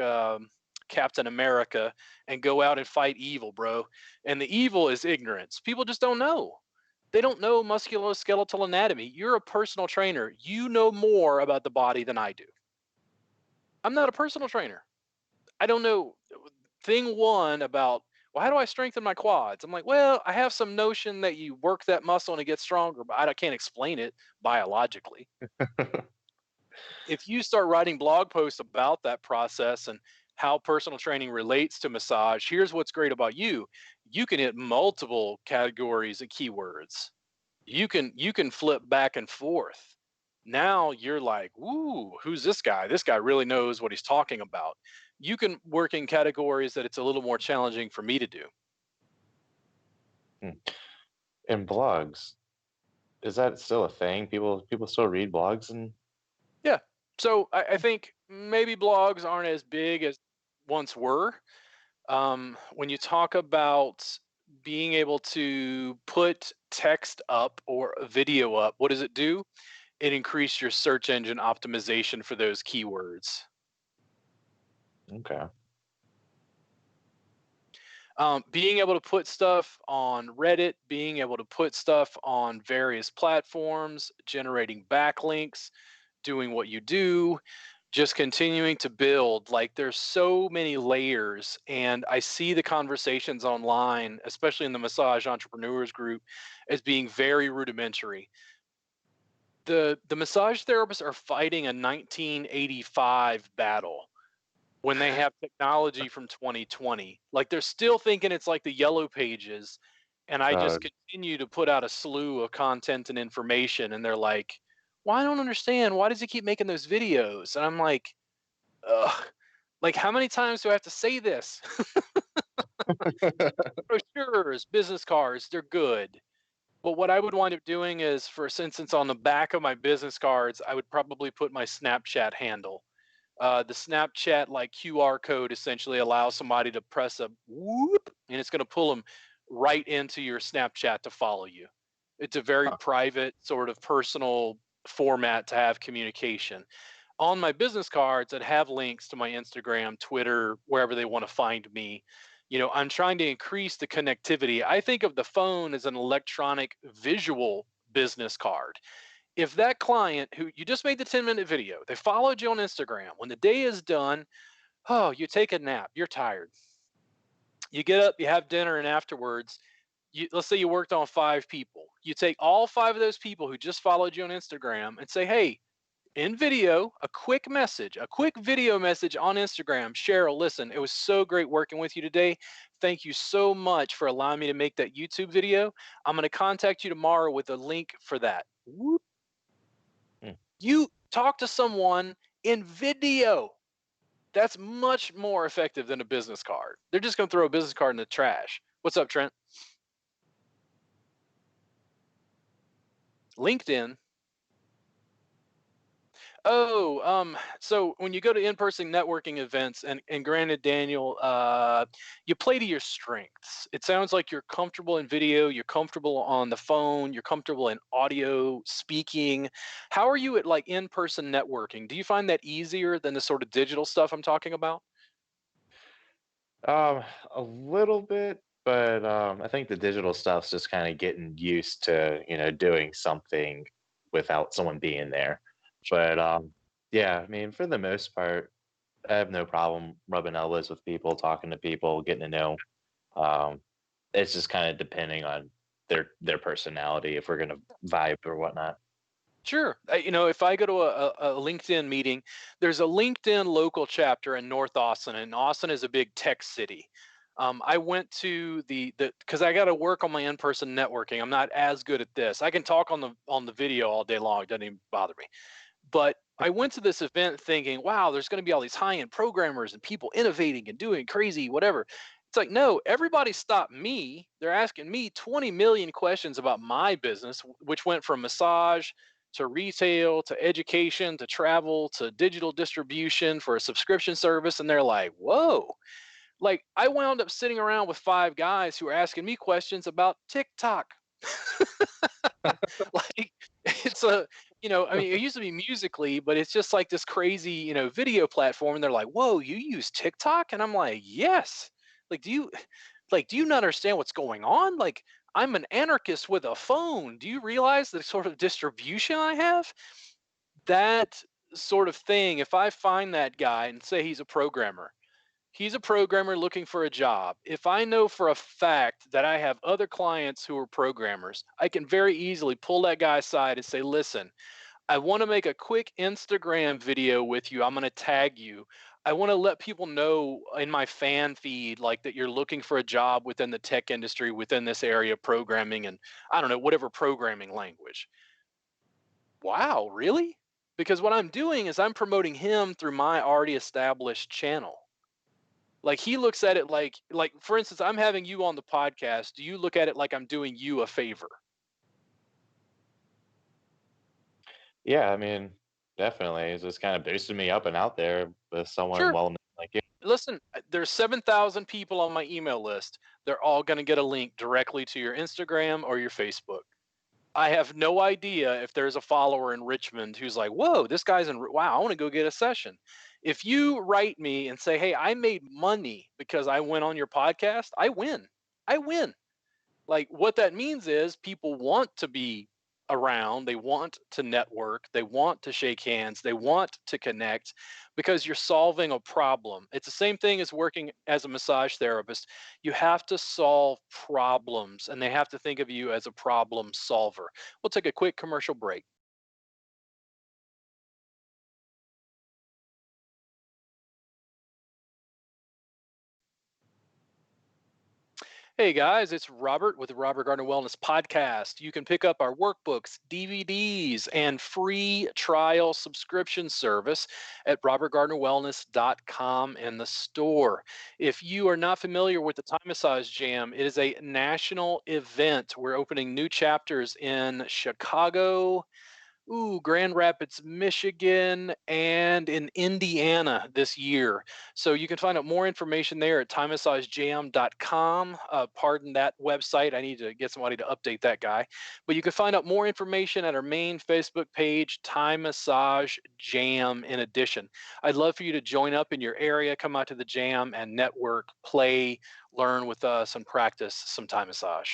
Captain America, and go out and fight evil, bro. And the evil is ignorance. People just don't know. They don't know musculoskeletal anatomy. You're a personal trainer. You know more about the body than I do. I'm not a personal trainer. I don't know thing one about Well, how do I strengthen my quads? I'm like, well, I have some notion that you work that muscle and it gets stronger, but I can't explain it biologically. If you start writing blog posts about that process and how personal training relates to massage, here's what's great about you. You can hit multiple categories of keywords. You can flip back and forth. Now you're like, ooh, who's this guy? This guy really knows what he's talking about. You can work in categories that it's a little more challenging for me to do. Hmm. And blogs, is that still a thing? People still read blogs and Yeah. So I think maybe blogs aren't as big as once were. When you talk about being able to put text up or a video up, what does it do? It increased your search engine optimization for those keywords. okay. Being able to put stuff on Reddit, being able to put stuff on various platforms, generating backlinks, doing what you do, just continuing to build. Like there's so many layers, and I see the conversations online, especially in the massage entrepreneurs group, as being very rudimentary. The massage therapists are fighting a 1985 battle when they have technology from 2020. Like they're still thinking it's like the yellow pages. And I Uh, just continue to put out a slew of content and information. And they're like, well, I don't understand. Why does he keep making those videos? And I'm like, ugh, like how many times do I have to say this? Brochures, business cards, they're good. But what I would wind up doing is, for instance, on the back of my business cards, I would probably put my Snapchat handle. The Snapchat like QR code essentially allows somebody to press a whoop and it's going to pull them right into your Snapchat to follow you. It's a very huh. private, sort of personal format to have communication. On my business cards that have links to my Instagram, Twitter, wherever they want to find me, I'm trying to increase the connectivity. I think of the phone as an electronic visual business card. If that client who you just made the 10-minute video, they followed you on Instagram, when the day is done, oh, you take a nap, you're tired. You get up, you have dinner, and afterwards, let's say you worked on 5 people. You take all 5 of those people who just followed you on Instagram and say, hey, in video, a quick video message on Instagram. Cheryl, listen, it was so great working with you today. Thank you so much for allowing me to make that YouTube video. I'm going to contact you tomorrow with a link for that. Whoop. Hmm. You talk to someone in video. That's much more effective than a business card. They're just going to throw a business card in the trash. What's up, Trent? LinkedIn. Oh, so when you go to in-person networking events, and granted, Daniel, you play to your strengths. It sounds like you're comfortable in video, you're comfortable on the phone, you're comfortable in audio speaking. How are you at like in-person networking? Do you find that easier than the sort of digital stuff I'm talking about? Um, a little bit, but I think the digital stuff's just kind of getting used to, doing something without someone being there. But yeah, I mean, for the most part, I have no problem rubbing elbows with people, talking to people, getting to know. Um, it's just kind of depending on their personality, if we're gonna vibe or whatnot. Sure. If I go to a LinkedIn meeting, there's a LinkedIn local chapter in North Austin, and Austin is a big tech city. I went to the because I got to work on my in-person networking. I'm not as good at this. I can talk on the video all day long. It doesn't even bother me. But I went to this event thinking, wow, there's going to be all these high-end programmers and people innovating and doing crazy whatever. It's like, no, everybody stopped me. They're asking me 20 million questions about my business, which went from massage to retail to education to travel to digital distribution for a subscription service. And they're like, whoa. Like I wound up sitting around with 5 guys who were asking me questions about TikTok. Like it's I mean, it used to be Musically, but it's just like this crazy, video platform. And they're like, whoa, you use TikTok? And I'm like, yes. Like, do you not understand what's going on? Like, I'm an anarchist with a phone. Do you realize the sort of distribution I have? That sort of thing, if I find that guy and say he's a programmer, He's a programmer looking for a job. If I know for a fact that I have other clients who are programmers, I can very easily pull that guy aside and say, listen, I want to make a quick Instagram video with you. I'm going to tag you. I want to let people know in my fan feed, like that you're looking for a job within the tech industry, within this area of programming, and I don't know, whatever programming language. Wow, really? Because what I'm doing is I'm promoting him through my already established channel. Like he looks at it like for instance, I'm having you on the podcast. Do you look at it like I'm doing you a favor? Yeah, I mean, definitely. It's just kind of boosted me up and out there with someone Sure. well known like you. Listen, there's 7,000 people on my email list. They're all going to get a link directly to your Instagram or your Facebook. I have no idea if there's a follower in Richmond who's like, "Whoa, this guy's in wow, I want to go get a session." If you write me and say, "Hey, I made money because I went on your podcast," I win. I win. Like what that means is people want to be around, they want to network, they want to shake hands, they want to connect because you're solving a problem. It's the same thing as working as a massage therapist. You have to solve problems and they have to think of you as a problem solver. We'll take a quick commercial break. Hey guys, it's Robert with the Robert Gardner Wellness Podcast. You can pick up our workbooks, DVDs, and free trial subscription service at robertgardnerwellness.com in the store. If you are not familiar with the Time Massage Jam, it is a national event. We're opening new chapters in Chicago, Grand Rapids, Michigan, and in Indiana this year. So you can find out more information there at timemassagebam.com. Pardon that website. I need to get somebody to update that guy. But you can find out more information at our main Facebook page, Time Massage Jam, in addition. I'd love for you to join up in your area, come out to the jam and network, play, learn with us, and practice some Time Massage.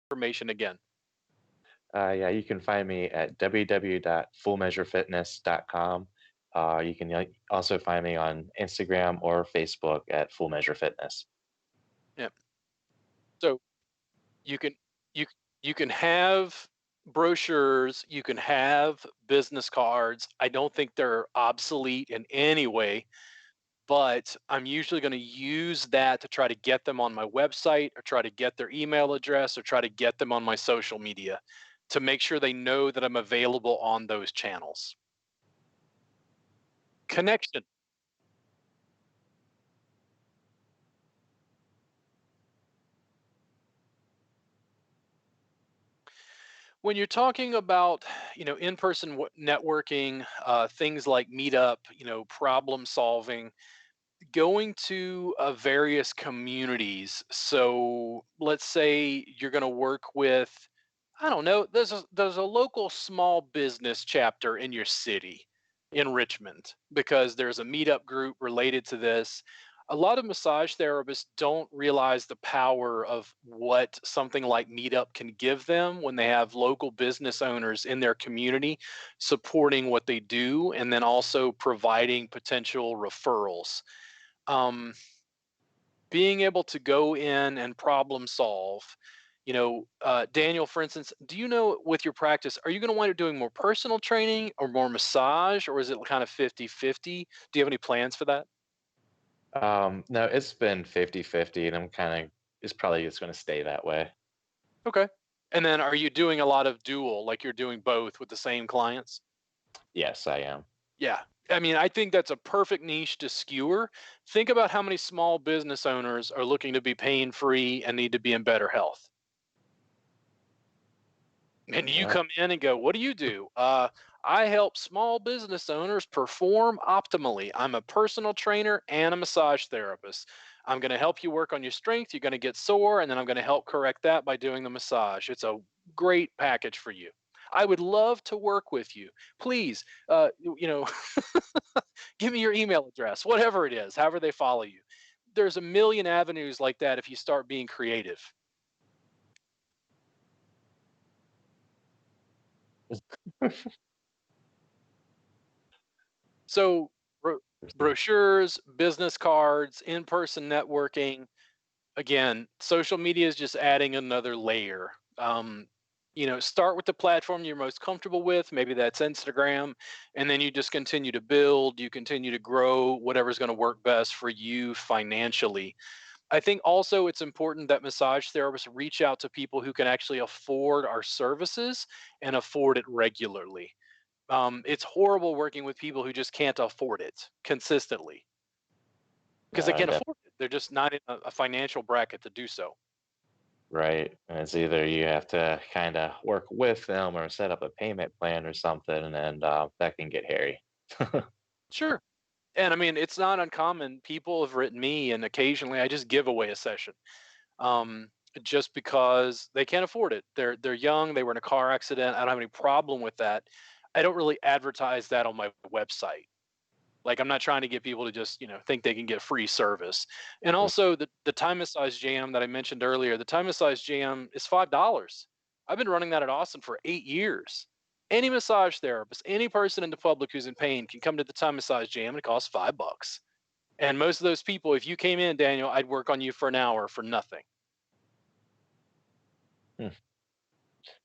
Information again. Yeah, you can find me at www.fullmeasurefitness.com. You can also find me on Instagram or Facebook at Full Measure Fitness. Yeah. So you can you you can have brochures, you can have business cards. I don't think they're obsolete in any way, but I'm usually going to use that to try to get them on my website or try to get their email address or try to get them on my social media to make sure they know that I'm available on those channels. Connection. When you're talking about, in-person networking, things like meetup, problem solving, going to various communities. So let's say you're going to work with, I don't know, there's a local small business chapter in your city in Richmond because there's a meetup group related to this. A lot of massage therapists don't realize the power of what something like Meetup can give them when they have local business owners in their community supporting what they do and then also providing potential referrals. um, Being able to go in and problem solve. Daniel, for instance, do you know with your practice, are you going to wind up doing more personal training or more massage, or is it kind of 50-50? Do you have any plans for that? No, it's been 50-50, and it's probably just going to stay that way. Okay. And then are you doing a lot of dual, like you're doing both with the same clients? Yes, I am. Yeah. I mean, I think that's a perfect niche to skewer. Think about how many small business owners are looking to be pain free and need to be in better health. And you Yeah. come in and go, what do you do? I help small business owners perform optimally. I'm a personal trainer and a massage therapist. I'm going to help you work on your strength. You're going to get sore, and then I'm going to help correct that by doing the massage. It's a great package for you. I would love to work with you. Please, you know, give me your email address, whatever it is, however they follow you. there's a million avenues like that if you start being creative. So brochures, business cards, in-person networking. Again, social media is just adding another layer. Start with the platform you're most comfortable with. Maybe that's Instagram, and then you just continue to build. You continue to grow whatever's going to work best for you financially. I think also it's important that massage therapists reach out to people who can actually afford our services and afford it regularly. It's horrible working with people who just can't afford it consistently because they can't Def afford it. They're just not in a financial bracket to do so. right. And it's either you have to kind of work with them or set up a payment plan or something, and that can get hairy. Sure. And I mean, it's not uncommon. People have written me, and occasionally I just give away a session, um, just because they can't afford it. They're young. They were in a car accident. I don't have any problem with that. I don't really advertise that on my website. Like, I'm not trying to get people to just, think they can get free service. And also the time massage jam that I mentioned earlier, the time massage jam is $5. I've been running that at Austin for 8 years. Any massage therapist, any person in the public who's in pain can come to the time massage jam and it costs $5. And most of those people, if you came in, Daniel, I'd work on you for an hour for nothing. Hmm.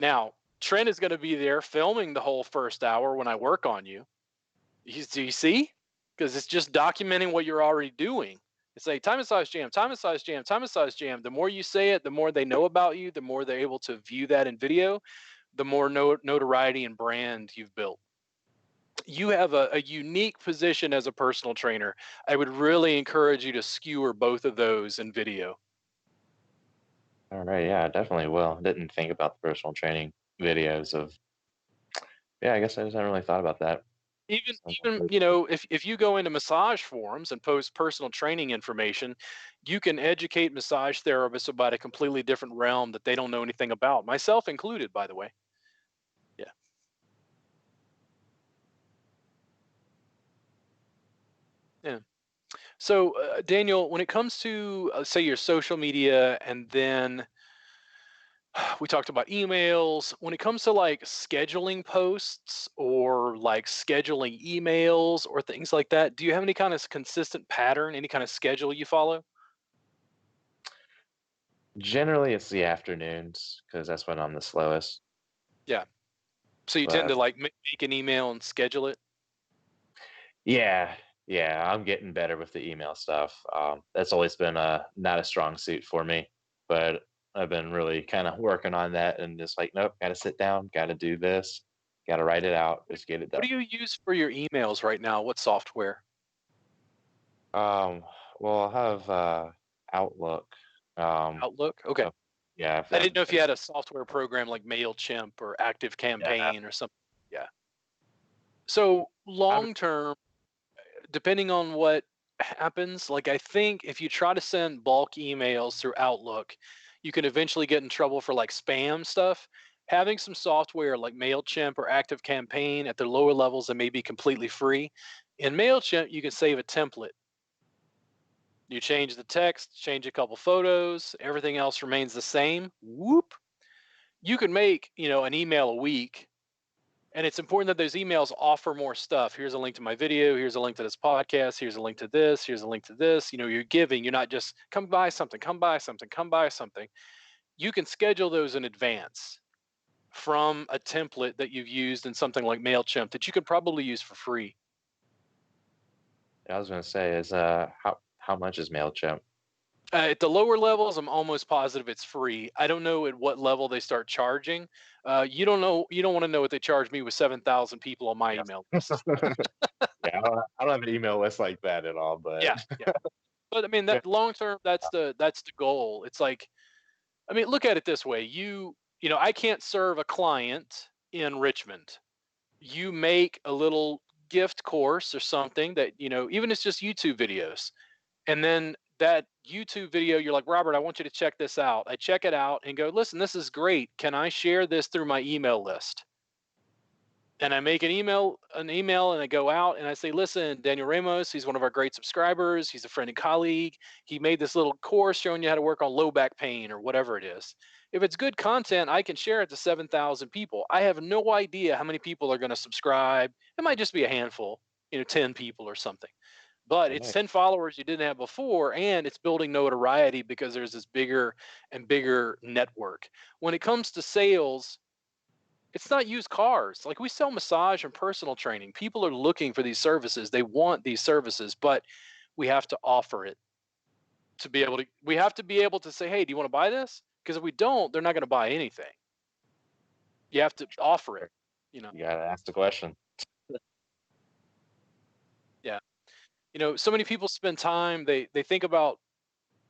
Now, Trent is going to be there filming the whole first hour when I work on you. Do you see? Because it's just documenting what you're already doing. It's like time massage jam, time massage jam, time massage jam. The more you say it, the more they know about you, the more they're able to view that in video, the more notoriety and brand you've built. You have a unique position as a personal trainer. I would really encourage you to skewer both of those in video. All right, yeah, I definitely will. Didn't think about the personal training videos of. Yeah, I guess I just haven't really thought about that. Even Sounds like even if you go into massage forums and post personal training information, you can educate massage therapists about a completely different realm that they don't know anything about, myself included, by the way. Yeah. Yeah. So, Daniel, when it comes to, say, your social media, and then we talked about emails, when it comes to like scheduling posts or like scheduling emails or things like that, do you have any kind of consistent pattern, any kind of schedule you follow? generally it's the afternoons because that's when I'm the slowest. Yeah. So you tend to But like make an email and schedule it? yeah, yeah, I'm getting better with the email stuff. That's always been a not a strong suit for me, but I've been really kind of working on that and just like, nope, got to sit down, got to do this, got to write it out, just get it What done. do you use for your emails right now? What software? Um, well, I have Outlook. Um, Outlook? Okay. uh, yeah, I didn't know if you had a software program like MailChimp or Active yeah, Campaign or something. Yeah. So I've- long term, depending on what happens, like I think if you try to send bulk emails through Outlook, you can eventually get in trouble for like spam stuff. Having some software like MailChimp or Active Campaign at the lower levels that may be completely free. In MailChimp, you can save a template. You change the text, change a couple photos, everything else remains the same. Whoop. You can make, an email a week. And it's important that those emails offer more stuff. Here's a link to my video. Here's a link to this podcast. Here's a link to this. Here's a link to this. You're giving. You're not just come buy something, come buy something, come buy something. You can schedule those in advance from a template that you've used in something like MailChimp that you could probably use for free. I was gonna say is how much is Mailchimp? At the lower levels, I'm almost positive it's free. I don't know at what level they start charging. You don't know. You don't want to know what they charge me with 7,000 people on my Yes. email list. Yeah, I don't have an email list like that at all, but Yeah, yeah. But I mean, yeah, that long term, that's the goal. It's like, I mean, look at it this way. I can't serve a client in Richmond. You make a little gift course or something that, even if it's just YouTube videos. And then that YouTube video, you're like, Robert, I want you to check this out. I check it out and go, listen, this is great. Can I share this through my email list? and I make an email, and I go out and I say, listen, Daniel Ramos, he's one of our great subscribers. He's a friend and colleague. He made this little course showing you how to work on low back pain or whatever it is. If it's good content, I can share it to 7,000 people. I have no idea how many people are going to subscribe. It might just be a handful, 10 people or something. But it's Right. 10 followers you didn't have before, and it's building notoriety because there's this bigger and bigger network. When it comes to sales, it's not used cars. Like, we sell massage and personal training. People are looking for these services. They want these services, but we have to offer it to be able to, we have to be able to say, hey, do you want to buy this? Because if we don't, they're not going to buy anything. You have to offer it, you know. You gotta ask the question. Yeah. So many people spend time, they think about,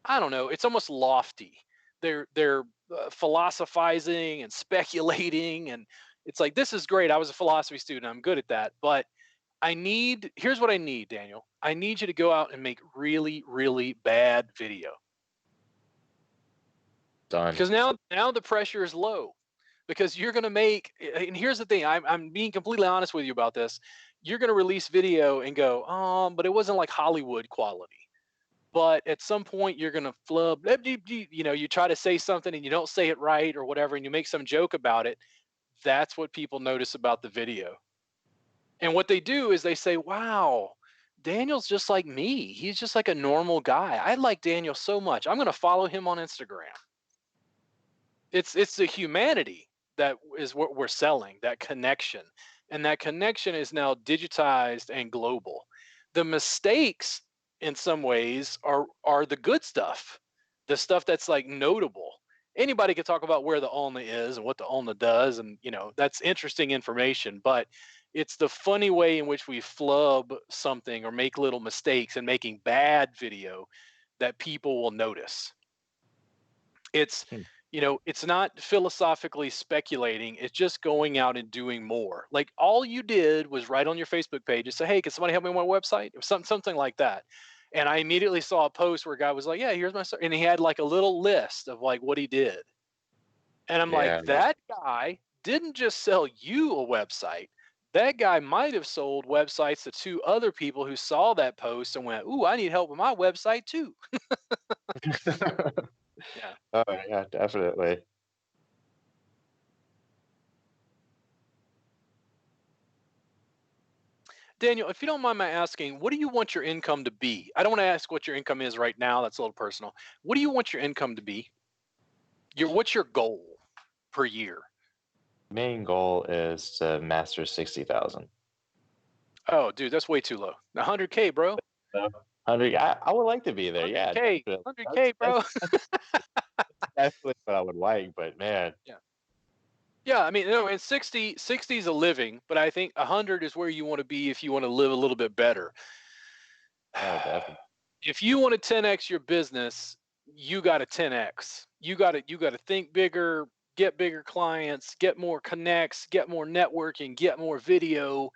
I don't know, it's almost lofty. They're philosophizing and speculating, and it's like, this is great. I was a philosophy student. I'm good at that, but here's what I need, Daniel. I need you to go out and make really, really bad video, Done. because now the pressure is low, because you're going to make, and here's the thing, I'm being completely honest with you about this. You're going to release video and go, but it wasn't like Hollywood quality. But at some point you're going to flub, you try to say something and you don't say it right or whatever, and you make some joke about it. That's what people notice about the video. And what they do is they say, wow, Daniel's just like me. He's just like a normal guy. I like Daniel so much. I'm going to follow him on Instagram. It's the humanity that is what we're selling, that connection. And that connection is now digitized and global. The mistakes in some ways are the good stuff. The stuff that's like notable. Anybody can talk about where the ulna is and what the ulna does, and that's interesting information, but it's the funny way in which we flub something or make little mistakes and making bad video that people will notice. It's Hmm. it's not philosophically speculating. It's just going out and doing more. Like, all you did was write on your Facebook page and say, hey, can somebody help me on my website? Or something like that. And I immediately saw a post where a guy was like, yeah, here's my stuff. And he had like a little list of like what he did. And I'm like, Yeah. that guy didn't just sell you a website. That guy might have sold websites to two other people who saw that post and went, ooh, I need help with my website too. Yeah. Oh yeah, definitely. Daniel, if you don't mind my asking, what do you want your income to be? I don't want to ask what your income is right now. That's a little personal. What do you want your income to be? What's your goal per year? Main goal is to master 60,000. Oh, dude, that's way too low. 100K, bro. 100. I would like to be there. Yeah, 100K. definitely. 100K, bro. That's definitely what I would like. But man, Yeah. Yeah, I mean, no, and 60 is a living, but I think 100 is where you want to be if you want to live a little bit better. oh, definitely. If you want to 10x your business, you got to 10x. You got to think bigger, get bigger clients, get more connects, get more networking, get more video.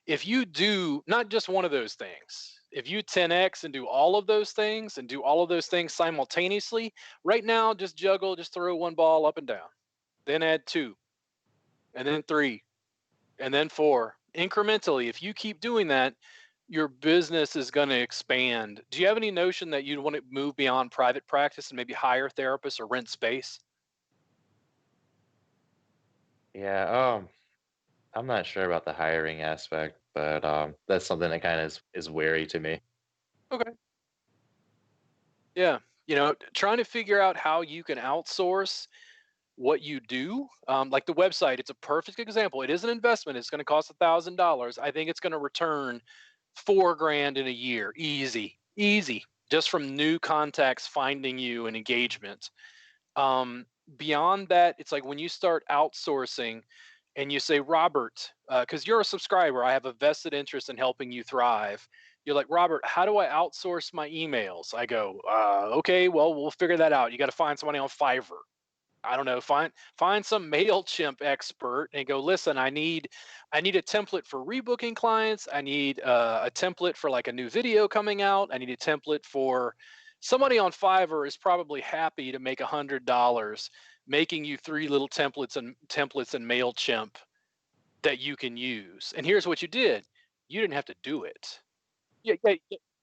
If you do not just one of those things, if you 10x and do all of those things and do all of those things simultaneously, right now just juggle, just throw one ball up and down. Then add two, and then three, and then four. Incrementally, if you keep doing that, your business is going to expand. Do you have any notion that you'd want to move beyond private practice and maybe hire therapists or rent space? Yeah. I'm not sure about the hiring aspect, but that's something that kind of is wary to me. Okay. Yeah. Trying to figure out how you can outsource what you do. Like the website, it's a perfect example. It is an investment. It's going to cost $1,000. I think it's going to return 4 grand in a year. Easy, easy. Just from new contacts finding you and engagement. Um, Beyond that, it's like when you start outsourcing and you say, Robert, because you're a subscriber, I have a vested interest in helping you thrive. You're like, Robert, how do I outsource my emails? I go, okay, well, we'll figure that out. You got to find somebody on Fiverr. I don't know, find some MailChimp expert and go, listen, I need a template for rebooking clients. I need a template for like a new video coming out. I need a template for somebody on Fiverr is probably happy to make $100 making you three little templates and MailChimp. that you can use. And here's what you did. You didn't have to do it. Yeah,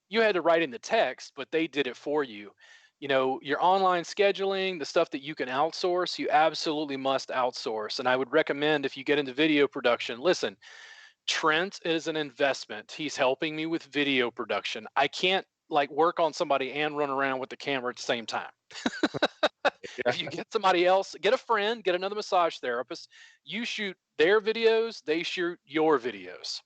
you had to write in the text, but they did it for you. You know, your online scheduling, the stuff that you can outsource, you absolutely must outsource. And I would recommend, if you get into video production, listen, Trent is an investment. He's helping me with video production. I can't like work on somebody and run around with the camera at the same time. Yeah. If you get somebody else, get a friend, get another massage therapist, you shoot their videos, they shoot your videos.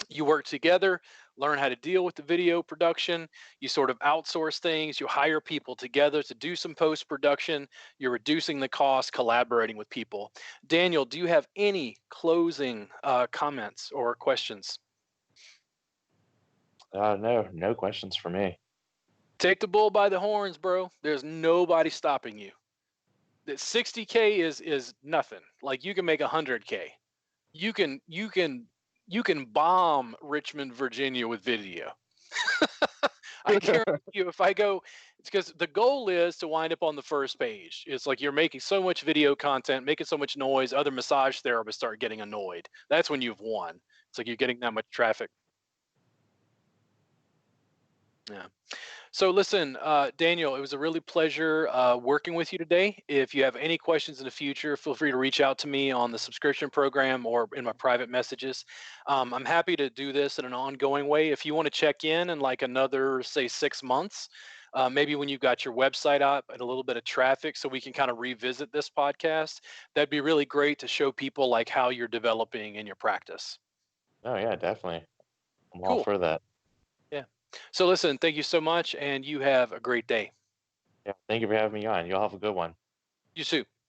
You work together, learn how to deal with the video production. You sort of outsource things. You hire people together to do some post production. You're reducing the cost, collaborating with people. Daniel, do you have any closing comments or questions? No, no questions for me. Take the bull by the horns, bro. There's nobody stopping you. That 60K is nothing. Like you can make 100K. You can bomb Richmond, Virginia with video. I guarantee you, if I go, it's because the goal is to wind up on the first page. It's like you're making so much video content, making so much noise, other massage therapists start getting annoyed. That's when you've won. It's like you're getting that much traffic. Yeah. So listen, Daniel, it was a really pleasure working with you today. If you have any questions in the future, feel free to reach out to me on the subscription program or in my private messages. I'm happy to do this in an ongoing way. If you want to check in like another, say, 6 months, maybe when you've got your website up and a little bit of traffic, so we can kind of revisit this podcast, that'd be really great to show people like how you're developing in your practice. Oh yeah, definitely. I'm all Cool. for that. Yeah. So listen, thank you so much, and you have a great day. Yeah. Thank you for having me on. Y'all have a good one. You too.